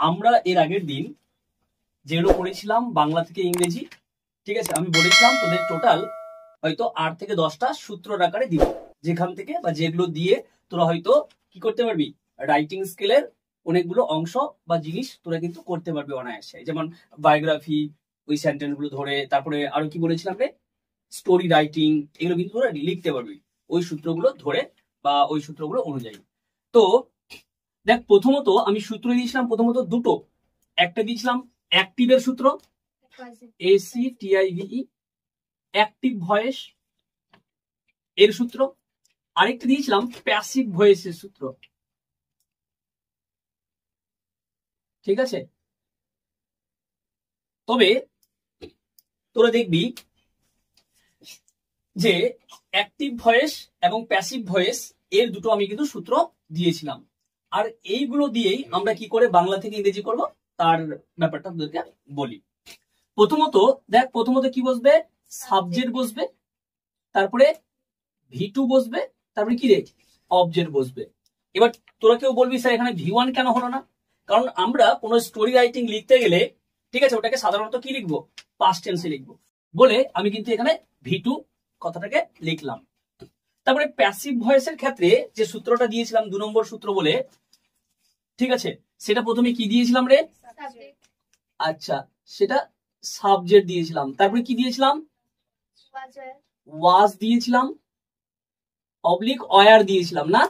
আমরা এর আগের দিন যেগুলো পড়েছিলাম বাংলা থেকে ইংরেজি, ঠিক আছে, আমি বলেছিলাম তোদের টোটাল হয়তো 8 থেকে 10টা সূত্রর আকারে দিব, যেখান থেকে বা যেগুলো দিয়ে তোরা হয়তো কি করতে পারবি, রাইটিং স্কিলের অনেকগুলো অংশ বা জিনিস তোরা কিন্তু করতে পারবি অনায়াসে। যেমন বায়োগ্রাফি, ওই সেন্টেন্স গুলো ধরে, তারপরে আরো কি বলেছিলাম রে, স্টোরি রাইটিং, এগুলো কিন্তু তোরা লিখতে পারবি ওই সূত্রগুলো ধরে বা ওই সূত্রগুলো অনুযায়ী। তো দেখ, প্রথমত আমি সূত্র দিয়েছিলাম প্রথমত দুটো। একটা দিয়েছিলাম অ্যাক্টিভের সূত্র, ACTIVE, অ্যাক্টিভ ভয়েস এর সূত্র। আরেকটা দিয়েছিলাম প্যাসিভ ভয়েসের সূত্র, ঠিক আছে। তবে তোরা দেখবি যে অ্যাক্টিভ ভয়েস এবং প্যাসিভ ভয়েস এর দুটো আমি কিন্তু সূত্র দিয়েছিলাম। আর এইগুলো দিয়েই আমরা কি করে বাংলা থেকে ইংরেজি করব তার ব্যাপারটা তোদেরকে বলি। প্রথমত দেখ, প্রথমত কি বসবে, সাবজেক্ট বসবে, তারপরে V2 বসবে, তারপরে কি রে, অবজেক্ট বসবে। এবার তোরা কেউ বলবি স্যার এখানে V1 কেন হলো না? কারণ আমরা কোনো স্টোরি রাইটিং লিখতে গেলে, ঠিক আছে, ওটাকে সাধারণত কি লিখবো, পাস্ট টেন্সে লিখবো বলে আমি কিন্তু এখানে V2 কথাটাকে লিখলাম। তারপরে প্যাসিভ ভয়েসের ক্ষেত্রে যে সূত্রটা দিয়েছিলাম 2 নম্বর সূত্র বলে, ঠিক আছে, সেটা প্রথমে কি দিয়েছিলাম রে, আচ্ছা, সেটা সাবজেক্ট দিয়েছিলাম। তারপরে কি দিয়েছিলাম, ওয়াজ দিয়েছিলাম, অবলিক ওয়ার দিয়েছিলাম না।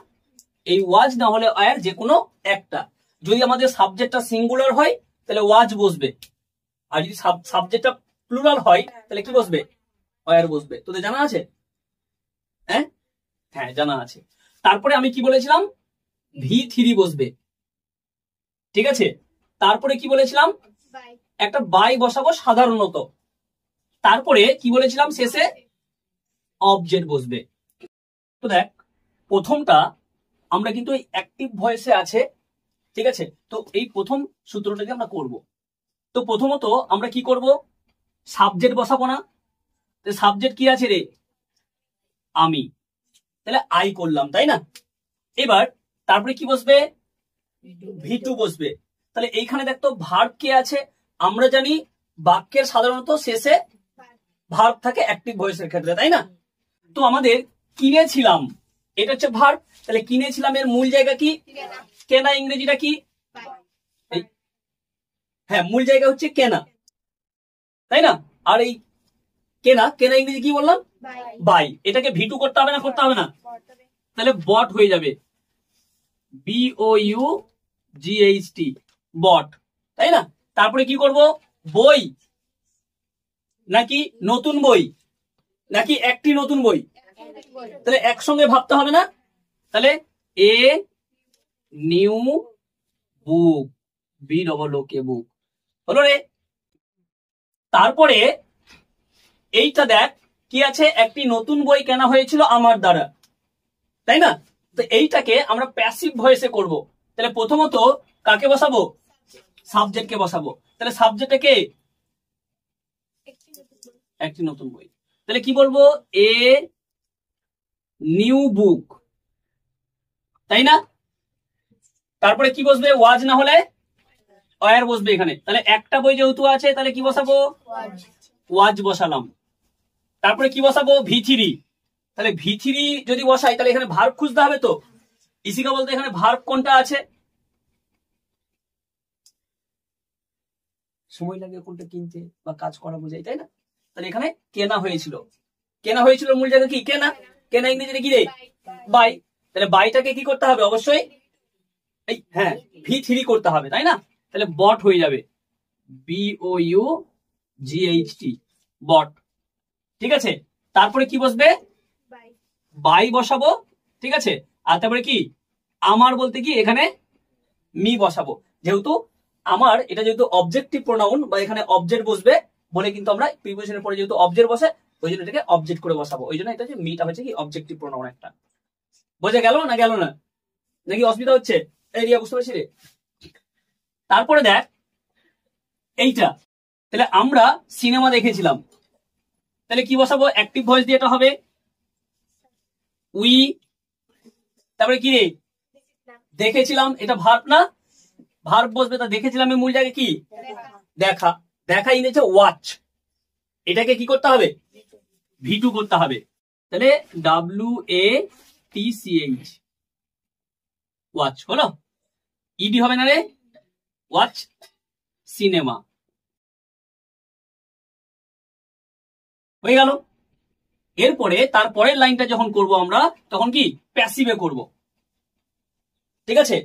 এই ওয়াজ না হলে ওয়ার যে কোনো একটা। যদি আমাদের সাবজেক্টটা সিঙ্গুলার হয় তাহলে ওয়াজ বসবে, আর যদি সাবজেক্টটা প্লুরাল হয় তাহলে কি বসবে, ওয়ার বসবে। তোদের জানা আছে? হ্যাঁ হ্যাঁ, জানা আছে। তারপরে আমি কি বলেছিলাম, V3 বসবে, ঠিক আছে। তারপরে কি বলেছিলাম, একটা বাই বসাবো সাধারণত। তারপরে কি বলেছিলাম, শেষে অবজেক্ট বসবে। তো দেখ, প্রথমটা আমরা কিন্তু এই অ্যাক্টিভ ভয়েসে আছে, ঠিক আছে। তো এই প্রথম সূত্রটাকে আমরা করব। তো প্রথমত আমরা কি করব, সাবজেক্ট বসাবো না। সাবজেক্ট কি আছে রে, আমি, তাহলে আই করলাম, তাই না। এবার তারপরে কি বসবে, V2 বসবে। তাহলে এইখানে দেখতো ভার্ব কে আছে, আমরা জানি বাক্যের সাধারণত শেষে ভার্ব থাকে অ্যাক্টিভ ভয়েসের ক্ষেত্রে, তাই না। তো আমাদের কিনেছিলাম, এটা হচ্ছে ভার্ব। তাহলে কিনেছিলাম এর মূল জায়গা কি, কেনা, ইংরেজিটা কি, হ্যাঁ, মূল জায়গা হচ্ছে কেনা, তাই না। আর এই কেনা, কেনা ইংরেজি কি বললাম, বাই। এটাকে V2 করতে হবে না, করতে হবে না, তাহলে বট হয়ে যাবে, BOUGHT, বট, তাই না। তারপরে কি করব, বই নাকি নতুন বই নাকি একটি নতুন বই, তাহলে একসঙ্গে ভাবতে হবে না। তাহলে এ নিউ বুক, BOOK, বুক হলো রে। তারপরে এইটা দেখ কি আছে, একটি নতুন বই কেনা হয়েছিল আমার দ্বারা, তাই না। তো এইটাকে আমরা প্যাসিভ ভয়েসে করব। তাহলে প্রথমত কাকে বসাবো, সাবজেক্টকে বসাবো। তাহলে সাবজেক্টে কে, একটি নতুন বই। তাহলে কি বলবো, এ নিউ বুক, তাই না। তারপরে কি বসবে, ওয়াজ না হলে ওয়ার বসবে এখানে। তাহলে একটা বই যেহেতু আছে তাহলে কি বসাবো, ওয়াজ বসালাম। তারপরে কি বসাবো, V3। তাহলে V3 যদি বসাই তাহলে এখানে ভার্ব খুঁজতে হবে। তো ইসিকা বলতে এখানে ভার্ব কোনটা আছে, সময় লাগে কোনটা কিনতে বা কাজ করা বোঝাই, তাই না। তাহলে এখানে কেনা হয়েছিল, কেনা হয়েছিল মূল জায়গা কি, কেনা, কেনা ইংরেজিতে কি রে, বাই। তাহলে বাইটাকে কি করতে হবে, অবশ্যই এই হ্যাঁ V3 করতে হবে, তাই না। তাহলে বট হয়ে যাবে, BOUGHT, বট, ঠিক আছে। তারপরে কি বসবে, বাই বসাবো, ঠিক আছে। আর তারপরে কি, আমার বলতে কি এখানে মি বসাবো, যেহেতু আমার এটা যেহেতু অবজেক্টিভ প্রোনাউন বা এখানে অবজেক্ট বসবে বলে কিন্তু আমরা প্রিপোজিশনের পরে যেহেতু অবজেক্ট বসে ওই জন্য এটাকে অবজেক্ট করে বসাবো। ওই জন্য এটা হচ্ছে মিটা হচ্ছে কি অবজেক্টিভ প্রোনাউন একটা। বোঝা গেল না, গেল না নাকি অসুবিধা হচ্ছে, এই রিয়া বুঝতে পারছি রে। তারপরে দেখ এইটা, তাহলে আমরা সিনেমা দেখেছিলাম, তাহলে কি বসাবো, অ্যাক্টিভ ভয়েস দিয়ে এটা হবে উই। তারপরে কি রে, দেখেছিলাম, এটা ভার্ব না, ভার্ব বসবে, তা দেখেছিলাম মূল জায়গায় কি দেখা, দেখা ইংরেজি ওয়াচ, এটাকে কি করতে হবে V2 করতে হবে। তাহলে WATCH ওয়াচ হলো, ইডি হবে না রে, ওয়াচ সিনেমা হয়ে গেল। এরপরে তারপরের লাইনটা যখন করব আমরা তখন কি প্যাসিভে করব, ঠিক আছে।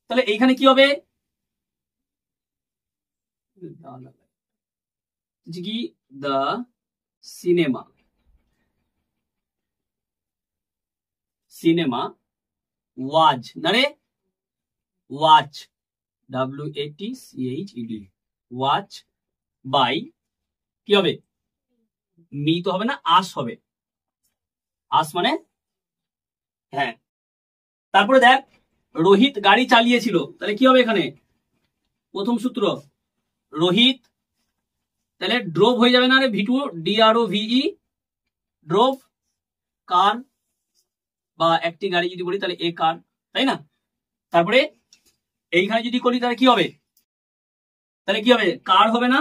তাহলে এইখানে কি হবে কি দ্য সিনেমা, সিনেমা ওয়াজ না রে, ওয়াচ WATCHED ওয়াচ বাই কি হবে মি তো হবে না, আস হবে, আস মানে হ্যাঁ। তারপরে দেখ রোহিত গাড়ি চালিয়েছিল, তাহলে কি হবে এখানে প্রথম সূত্র রোহিত, তাহলে ড্রোভ হয়ে যাবে না রে, V2 DROVE ড্রোভ, কার বা একটি গাড়ি যদি বলি তাহলে এ কার, তাই না। তারপরে এইখানে যদি করি তাহলে কি হবে, তাহলে কি হবে কার হবে না,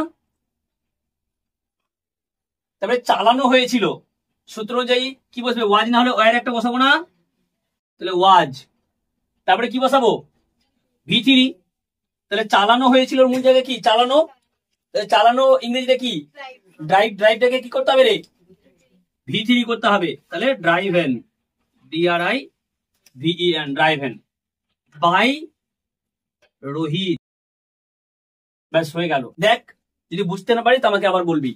তারপরে চালানো হয়েছিল সূত্র অনুযায়ী কি বসবে ওয়াজ না হলে ওয়ার একটা বসাবো না, তাহলে ওয়াজ, তারপরে কি বসাবো V3, তাহলে চালানো হয়েছিল মূল জায়গায় কি চালানো, চালানো ইংরেজিতে কি ড্রাইভ, ড্রাইভটাকে কি করতে হবে রে V3 করতে হবে, তাহলে driven DRIVEN driven by Rohit, ব্যাস হয়ে গেল। দেখ যদি বুঝতে না পারি তো আমাকে আবার বলবি।